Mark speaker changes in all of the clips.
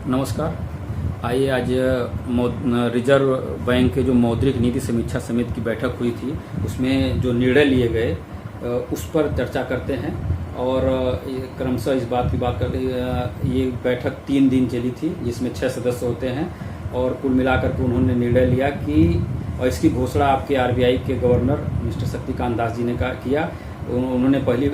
Speaker 1: नमस्कार। आइए आज रिजर्व बैंक के जो मौद्रिक नीति समीक्षा समिति की बैठक हुई थी उसमें जो निर्णय लिए गए उस पर चर्चा करते हैं। और क्रमशः इस बात की बात करते ये बैठक 3 दिन चली थी जिसमें 6 सदस्य होते हैं और कुल मिलाकर के उन्होंने निर्णय लिया कि और इसकी घोषणा आपके आरबीआई के गवर्नर मिस्टर शक्तिकांत दास जी ने किया। उन्होंने पहली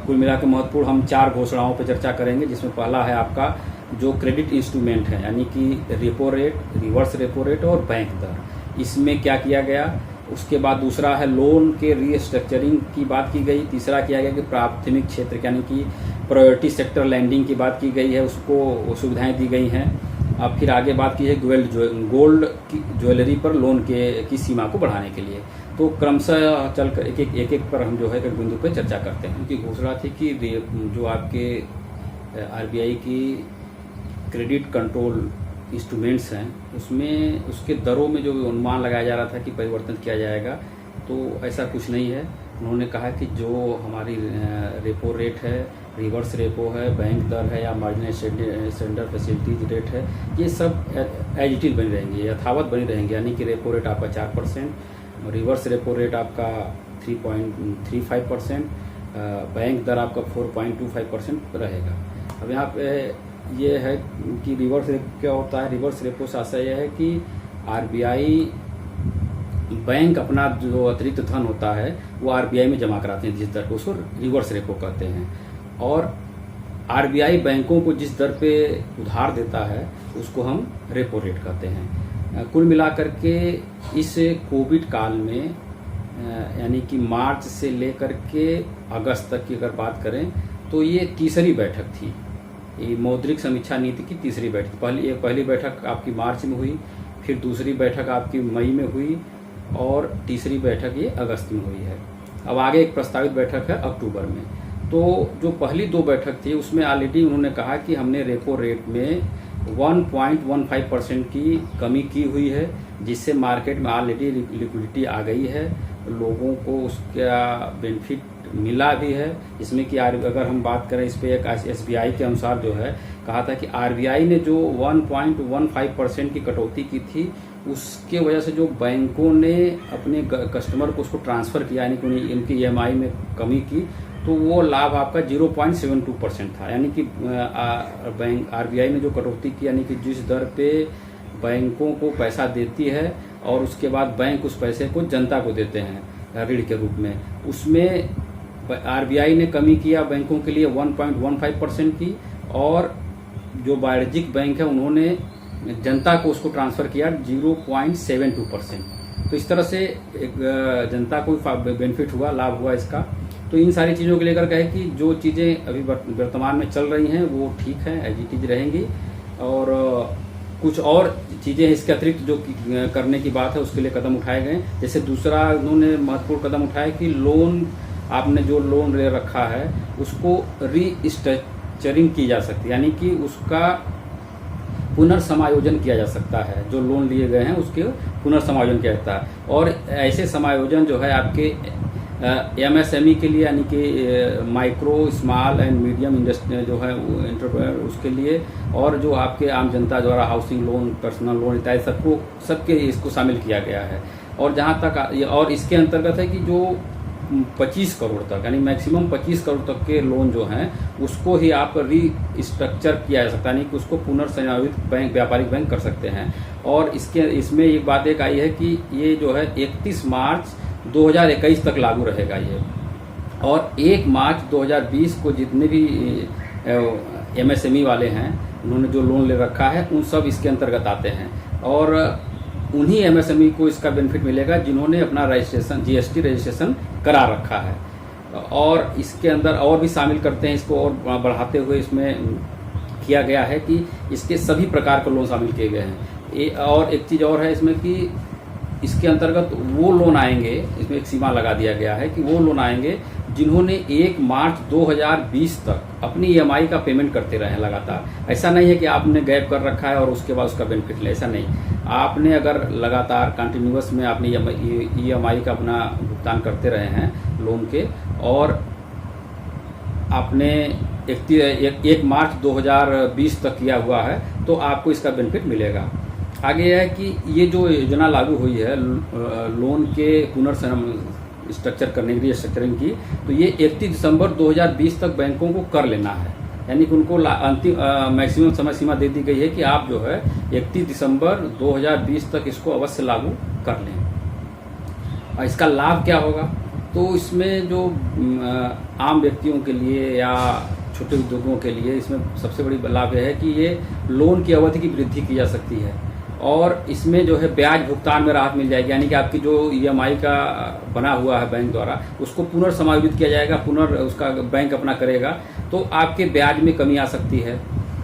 Speaker 1: कुल मिलाकर महत्वपूर्ण हम 4 घोषणाओं पर चर्चा करेंगे, जिसमें पहला है आपका जो क्रेडिट इंस्ट्रूमेंट है यानी कि repo rate, reverse repo rate और बैंक दर, इसमें क्या किया गया। उसके बाद दूसरा है लोन के रीस्ट्रक्चरिंग की बात की गई। तीसरा किया गया कि प्राथमिक क्षेत्र यानी कि प्रायोरिटी सेक्टर लैंडिंग की बात की गई है, उसको सुविधाएं दी गई हैं। अब फिर आगे बात की है गोल्ड की ज्वेलरी पर लोन की सीमा को बढ़ाने के लिए। तो क्रमशः चलकर एक एक पर हम जो है एक बिंदु पर चर्चा करते हैं। उनकी घोषणा थी कि जो आपके आरबीआई की क्रेडिट कंट्रोल इंस्ट्रूमेंट्स हैं उसमें उसके दरों में जो अनुमान लगाया जा रहा था कि परिवर्तन किया जाएगा, तो ऐसा कुछ नहीं है। उन्होंने कहा कि जो हमारी रेपो रेट है, रिवर्स रेपो है, बैंक दर है या मार्जिनल स्टैंडर्ड फैसिलिटीज रेट है, ये सब एज इट इज बनी रहेंगी, यथावत बनी रहेंगी। यानी कि रेपो रेट आपका 4%, रिवर्स रेपो रेट आपका 3.35%, बैंक दर आपका 4.25% रहेगा। अब यहाँ पे ये है कि रिवर्स रेपो क्या होता है। रिवर्स रेपो से आशय यह है कि आरबीआई बैंक अपना जो अतिरिक्त धन होता है वो आरबीआई में जमा कराते हैं जिस दर को, उसको रिवर्स रेपो कहते हैं। और आरबीआई बैंकों को जिस दर पे उधार देता है उसको हम रेपो रेट कहते हैं। कुल मिलाकर के इस कोविड काल में यानी कि मार्च से लेकर के अगस्त तक की अगर बात करें तो ये तीसरी बैठक थी, ये मौद्रिक समीक्षा नीति की तीसरी बैठक। पहली बैठक आपकी मार्च में हुई, फिर दूसरी बैठक आपकी मई में हुई और तीसरी बैठक ये अगस्त में हुई है। अब आगे एक प्रस्तावित बैठक है अक्टूबर में। तो जो पहली 2 बैठक थी उसमें ऑलरेडी उन्होंने कहा कि हमने रेपो रेट में 1.15% की कमी की हुई है, जिससे मार्केट में ऑलरेडी लिक्विडिटी आ गई है, लोगों को उसका बेनिफिट मिला भी है। इसमें कि अगर हम बात करें इस पे एक एसबीआई के अनुसार जो है कहा था कि आरबीआई ने जो 1.15% की कटौती की थी उसके वजह से जो बैंकों ने अपने कस्टमर को उसको ट्रांसफ़र किया यानी कि उनकी ईएमआई में कमी की, तो वो लाभ आपका 0.72% था। यानी कि बैंक आरबीआई ने जो कटौती की यानी कि जिस दर पे बैंकों को पैसा देती है और उसके बाद बैंक उस पैसे को जनता को देते हैं ऋण के रूप में, उसमें आरबीआई ने कमी किया बैंकों के लिए 1.15% की, और जो वाणिज्यिक बैंक है उन्होंने जनता को उसको ट्रांसफ़र किया 0.72%। तो इस तरह से एक जनता को बेनिफिट हुआ, लाभ हुआ इसका। तो इन सारी चीज़ों को लेकर कहे कि जो चीज़ें अभी वर्तमान में चल रही हैं वो ठीक हैं, एज इट इज रहेंगी, और कुछ और चीज़ें इसके अतिरिक्त जो करने की बात है उसके लिए कदम उठाए गए। जैसे दूसरा उन्होंने महत्वपूर्ण कदम उठाया कि लोन, आपने जो लोन ले रखा है उसको रीस्ट्रक्चरिंग की जा सकती है, यानी कि उसका पुनर्समायोजन किया जा सकता है। जो लोन लिए गए हैं उसके पुनर्समायोजन किया जाता है, और ऐसे समायोजन जो है आपके एमएसएमई के लिए यानी कि micro small and medium industry जो है एंटरप्रेन्योर उसके लिए, और जो आपके आम जनता द्वारा हाउसिंग लोन, पर्सनल लोन इत्यादि सबके इसको शामिल किया गया है। और जहाँ तक और इसके अंतर्गत है कि जो 25 करोड़ तक यानी मैक्सिमम 25 करोड़ तक के लोन जो हैं उसको ही आप रीस्ट्रक्चर किया जा सकता है, यानी कि उसको पुनर्संचालित बैंक, व्यापारिक बैंक कर सकते हैं। और इसमें एक बात एक आई है कि ये जो है 31 मार्च 2021 तक लागू रहेगा ये, और 1 मार्च 2020 को जितने भी एमएसएमई वाले हैं उन्होंने जो लोन ले रखा है उन सब इसके अंतर्गत आते हैं, और उन्हीं एमएसएमई को इसका बेनिफिट मिलेगा जिन्होंने अपना रजिस्ट्रेशन, जीएसटी रजिस्ट्रेशन करा रखा है। और इसके अंदर और भी शामिल करते हैं, इसको और बढ़ाते हुए इसमें किया गया है कि इसके सभी प्रकार के लोन शामिल किए गए हैं। और एक चीज़ और है इसमें कि इसके अंतर्गत वो लोन आएंगे, इसमें एक सीमा लगा दिया गया है कि वो लोन आएंगे जिन्होंने 1 मार्च 2020 तक अपनी ईएमआई का पेमेंट करते रहे हैं लगातार। ऐसा नहीं है कि आपने गैप कर रखा है और उसके बाद उसका बेनिफिट ले, ऐसा नहीं। आपने अगर लगातार कंटिन्यूअस में अपनी ईएमआई का अपना भुगतान करते रहे हैं लोन के, और आपने 1 मार्च 2020 तक किया हुआ है तो आपको इसका बेनिफिट मिलेगा। आगे है कि ये जो योजना लागू हुई है लोन के स्ट्रक्चर करने के लिए, स्ट्रक्चरिंग की, तो ये 31 दिसंबर 2020 तक बैंकों को कर लेना है। यानी कि उनको अंतिम मैक्सिमम समय सीमा दे दी गई है कि आप जो है 31 दिसंबर 2020 तक इसको अवश्य लागू कर लें। इसका लाभ क्या होगा? तो इसमें जो आम व्यक्तियों के लिए या छोटे उद्योगों के लिए इसमें सबसे बड़ी लाभ यह है कि ये लोन की अवधि की वृद्धि की जा सकती है और इसमें जो है ब्याज भुगतान में राहत मिल जाएगी। यानी कि आपकी जो EMI का बना हुआ है बैंक द्वारा उसको पुनर्समायोजित किया जाएगा, उसका बैंक अपना करेगा, तो आपके ब्याज में कमी आ सकती है।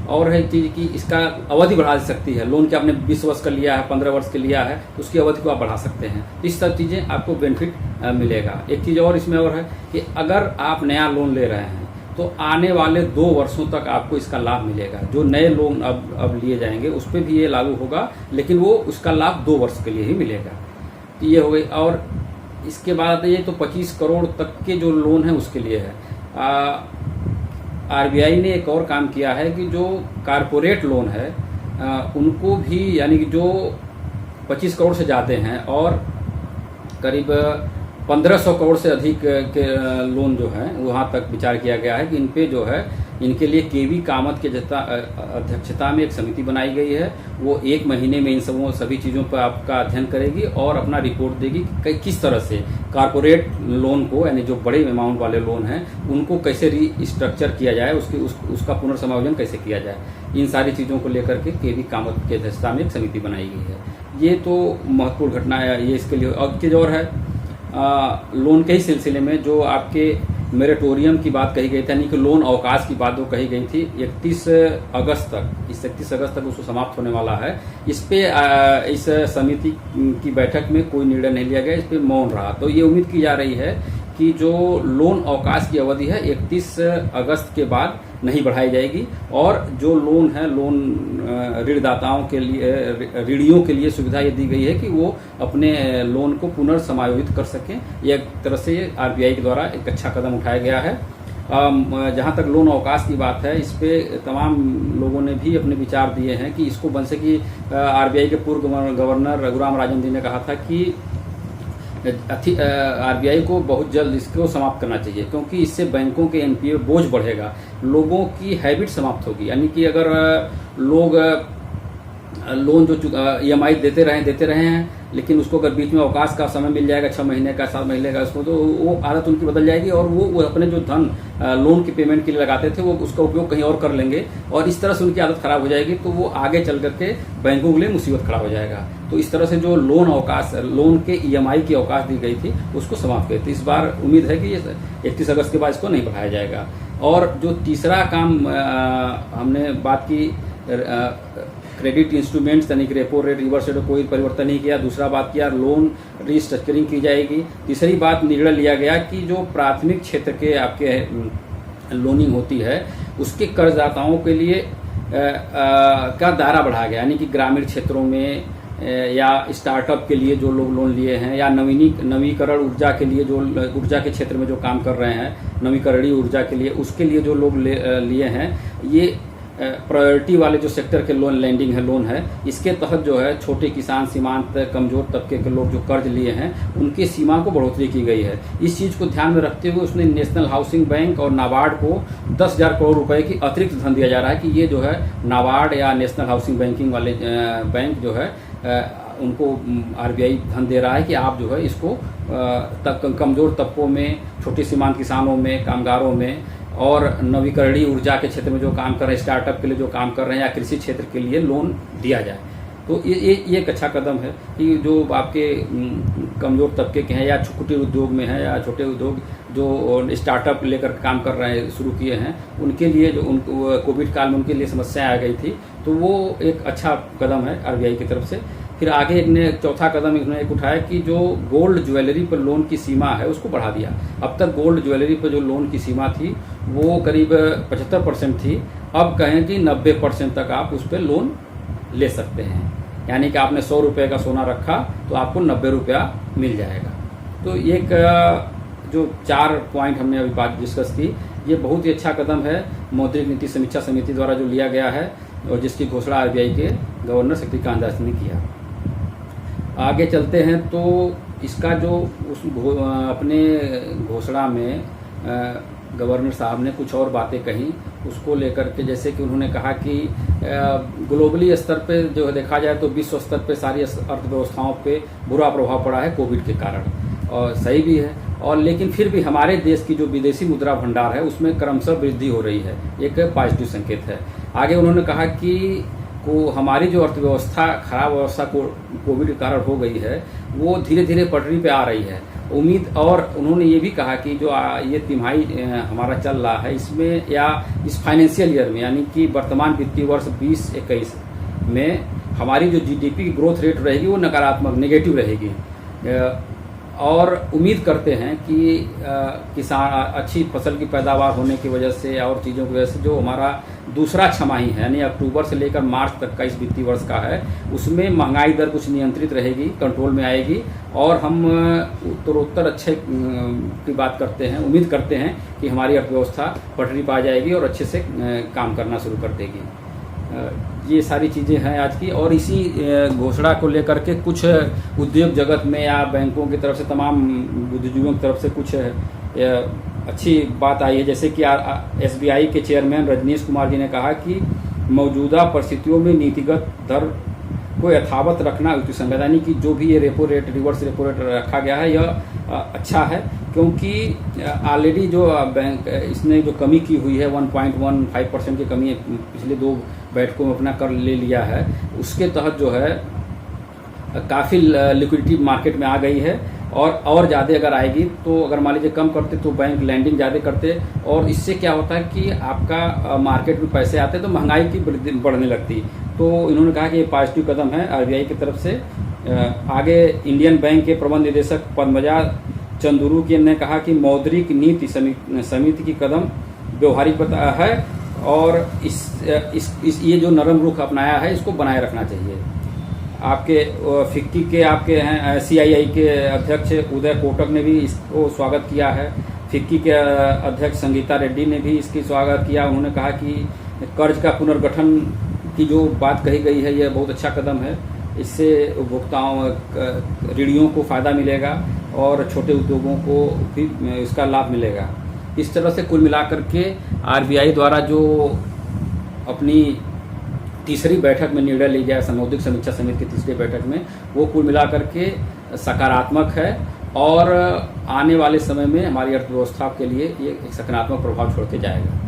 Speaker 1: और है चीज़ कि इसका अवधि बढ़ा सकती है। लोन के आपने 20 वर्ष का लिया है, 15 वर्ष के लिया है, तो उसकी अवधि को आप बढ़ा सकते हैं। इस सब चीज़ें आपको बेनिफिट मिलेगा। एक चीज़ और इसमें और है कि अगर आप नया लोन ले रहे हैं तो आने वाले 2 वर्षों तक आपको इसका लाभ मिलेगा। जो नए लोन अब लिए जाएंगे उस पर भी ये लागू होगा, लेकिन वो उसका लाभ 2 वर्ष के लिए ही मिलेगा। तो ये हो गई। और इसके बाद ये तो 25 करोड़ तक के जो लोन है उसके लिए है। RBI ने एक और काम किया है कि जो कारपोरेट लोन है उनको भी, यानी कि जो 25 करोड़ से ज़्यादा हैं और करीब 1500 करोड़ से अधिक के लोन जो हैं वहाँ तक विचार किया गया है कि इन पे जो है इनके लिए केवी कामत के अध्यक्षता में एक समिति बनाई गई है। वो 1 महीने में इन सभी चीज़ों पर आपका अध्ययन करेगी और अपना रिपोर्ट देगी कि किस तरह से कारपोरेट लोन को, यानी जो बड़े अमाउंट वाले लोन हैं उनको कैसे रीस्ट्रक्चर किया जाए, उसका पुनर्समायोजन कैसे किया जाए। इन सारी चीज़ों को लेकर के केवी कामत की अध्यक्षता में एक समिति बनाई गई है। ये तो महत्वपूर्ण घटना है ये इसके लिए। और चीज़ और है लोन के ही सिलसिले में जो आपके मेरिटोरियम की बात कही गई थी, यानी कि लोन अवकाश की बात जो कही गई थी 31 अगस्त तक, इस 31 अगस्त तक उसको समाप्त होने वाला है। इस पे इस समिति की बैठक में कोई निर्णय नहीं लिया गया, इस पे मौन रहा। तो ये उम्मीद की जा रही है कि जो लोन अवकाश की अवधि है 31 अगस्त के बाद नहीं बढ़ाई जाएगी और जो लोन है, लोन ऋणदाताओं के लिए, ऋणियों के लिए सुविधा ये दी गई है कि वो अपने लोन को पुनर्समायोजित कर सकें। ये एक तरह से RBI के द्वारा एक अच्छा कदम उठाया गया है। जहाँ तक लोन अवकाश की बात है, इस पे तमाम लोगों ने भी अपने विचार दिए हैं कि इसको बन सके। RBI के पूर्व गवर्नर रघुराम राजन जी ने कहा था कि RBI को बहुत जल्द इसको समाप्त करना चाहिए, क्योंकि इससे बैंकों के NPA बोझ बढ़ेगा, लोगों की हैबिट समाप्त होगी। यानी कि अगर लोग लोन जो EMI देते रहे हैं, लेकिन उसको अगर बीच में अवकाश का समय मिल जाएगा 6 महीने का, 7 महीने का, उसको तो वो आदत उनकी बदल जाएगी और वो अपने जो धन लोन की पेमेंट के लिए लगाते थे वो उसका उपयोग कहीं और कर लेंगे और इस तरह से उनकी आदत खराब हो जाएगी। तो वो आगे चल करके बैंकों के लिए मुसीबत खड़ा हो जाएगा। तो इस तरह से जो लोन के EMI की अवकाश दी गई थी उसको समाप्त की थी। इस बार उम्मीद है कि ये 31 अगस्त के बाद इसको नहीं बढ़ाया जाएगा। और जो तीसरा काम हमने बात की, क्रेडिट इंस्ट्रूमेंट्स यानी कि रेपो रेट, रिवर्स रेट कोई परिवर्तन नहीं किया। दूसरा बात किया लोन रीस्ट्रक्चरिंग की जाएगी। तीसरी बात निर्णय लिया गया कि जो प्राथमिक क्षेत्र के आपके लोनिंग होती है उसके कर्जदाताओं के लिए का दायरा बढ़ाया गया, यानी कि ग्रामीण क्षेत्रों में या स्टार्टअप के लिए जो लोग लोन लिए हैं या नवीकरण ऊर्जा के लिए, जो ऊर्जा के क्षेत्र में जो काम कर रहे हैं, नवीकरणीय ऊर्जा के लिए, उसके लिए जो लोग लिए हैं, ये प्रायोरिटी वाले जो सेक्टर के लोन है, इसके तहत जो है छोटे किसान, सीमांत, कमजोर तबके के लोग जो कर्ज लिए हैं उनकी सीमा को बढ़ोतरी की गई है। इस चीज़ को ध्यान में रखते हुए उसने नेशनल हाउसिंग बैंक और नाबार्ड को 10,000 करोड़ रुपए की अतिरिक्त धन दिया जा रहा है कि ये जो है नाबार्ड या नेशनल हाउसिंग बैंकिंग वाले बैंक जो है उनको RBI धन दे रहा है कि आप जो है इसको कमजोर तबकों में, छोटे सीमांत किसानों में, कामगारों में और नवीकरणीय ऊर्जा के क्षेत्र में जो काम कर रहे हैं, स्टार्टअप के लिए जो काम कर रहे हैं या कृषि क्षेत्र के लिए लोन दिया जाए। तो ये एक अच्छा कदम है कि जो आपके कमज़ोर तबके के हैं या कुटीर उद्योग में हैं या छोटे उद्योग जो स्टार्टअप लेकर काम कर रहे हैं, शुरू किए हैं, उनके लिए जो उनको कोविड काल में उनके लिए समस्याएं आ गई थी, तो वो एक अच्छा कदम है RBI की तरफ से। फिर आगे चौथा कदम इन्होंने एक उठाया कि जो गोल्ड ज्वेलरी पर लोन की सीमा है उसको बढ़ा दिया। अब तक गोल्ड ज्वेलरी पर जो लोन की सीमा थी वो करीब 75% थी, अब कहें कि 90% तक आप उस पर लोन ले सकते हैं। यानी कि आपने 100 रुपये का सोना रखा तो आपको 90 रुपया मिल जाएगा। तो एक जो 4 पॉइंट हमने अभी बात डिस्कस की, ये बहुत ही अच्छा कदम है मौद्रिक नीति समीक्षा समिति द्वारा जो लिया गया है और जिसकी घोषणा आरबीआई के गवर्नर शक्तिकांत दास ने किया। आगे चलते हैं तो इसका जो अपने घोषणा में गवर्नर साहब ने कुछ और बातें कही उसको लेकर के, जैसे कि उन्होंने कहा कि ग्लोबली स्तर पे जो देखा जाए तो विश्व स्तर पे सारी अर्थव्यवस्थाओं पे बुरा प्रभाव पड़ा है कोविड के कारण, और सही भी है। और लेकिन फिर भी हमारे देश की जो विदेशी मुद्रा भंडार है उसमें क्रमशः वृद्धि हो रही है, एक पॉजिटिव संकेत है। आगे उन्होंने कहा कि हमारी जो अर्थव्यवस्था खराब अवस्था कोविड के कारण हो गई है वो धीरे धीरे पटरी पे आ रही है उम्मीद। और उन्होंने ये भी कहा कि जो ये तिमाही हमारा चल रहा है इसमें या इस फाइनेंशियल ईयर में यानी कि वर्तमान वित्तीय वर्ष 2021 में हमारी जो जीडीपी की ग्रोथ रेट रहेगी वो नकारात्मक नेगेटिव रहेगी। और उम्मीद करते हैं कि किसान अच्छी फसल की पैदावार होने की वजह से और चीज़ों की वजह से जो हमारा दूसरा छमाही है यानी अक्टूबर से लेकर मार्च तक का इस वित्तीय वर्ष का है उसमें महंगाई दर कुछ नियंत्रित रहेगी, कंट्रोल में आएगी और हम उत्तरोत्तर अच्छे की बात करते हैं, उम्मीद करते हैं कि हमारी अर्थव्यवस्था पटरी पर आ जाएगी और अच्छे से काम करना शुरू कर देगी। ये सारी चीज़ें हैं आज की। और इसी घोषणा को लेकर के कुछ उद्योग जगत में या बैंकों की तरफ से तमाम बुद्धिजीवियों की तरफ से कुछ अच्छी बात आई है, जैसे कि एसबीआई के चेयरमैन रजनीश कुमार जी ने कहा कि मौजूदा परिस्थितियों में नीतिगत दर को यथावत रखना युक्तिसंगत, यानी कि जो भी ये repo rate reverse repo rate रखा गया है यह अच्छा है क्योंकि ऑलरेडी जो बैंक इसने जो कमी की हुई है 1.15% की कमी पिछले 2 बैठकों में अपना कर ले लिया है, उसके तहत जो है काफ़ी लिक्विडिटी मार्केट में आ गई है। और ज़्यादा अगर आएगी तो अगर मान लीजिए कम करते तो बैंक लैंडिंग ज़्यादा करते और इससे क्या होता है कि आपका मार्केट में पैसे आते तो महंगाई की बढ़ने लगती। तो इन्होंने कहा कि ये पॉजिटिव कदम है आरबीआई की तरफ से। आगे इंडियन बैंक के प्रबंध निदेशक पद्मजा चंदुरू ने कहा कि मौद्रिक नीति समिति की कदम व्यवहारिक है और इस ये जो नरम रुख अपनाया है इसको बनाए रखना चाहिए। आपके फिक्की के आपके हैं सीआईआई के अध्यक्ष उदय कोटक ने भी इसको स्वागत किया है। फिक्की के अध्यक्ष संगीता रेड्डी ने भी इसकी स्वागत किया। उन्होंने कहा कि कर्ज का पुनर्गठन की जो बात कही गई है यह बहुत अच्छा कदम है, इससे उपभोक्ताओं ऋणियों को फ़ायदा मिलेगा और छोटे उद्योगों को भी इसका लाभ मिलेगा। इस तरह से कुल मिलाकर के आरबीआई द्वारा जो अपनी तीसरी बैठक में निर्णय लिया गया मौद्रिक समीक्षा समिति की तीसरी बैठक में, वो कुल मिलाकर के सकारात्मक है और आने वाले समय में हमारी अर्थव्यवस्था के लिए ये एक सकारात्मक प्रभाव छोड़ के जाएगा।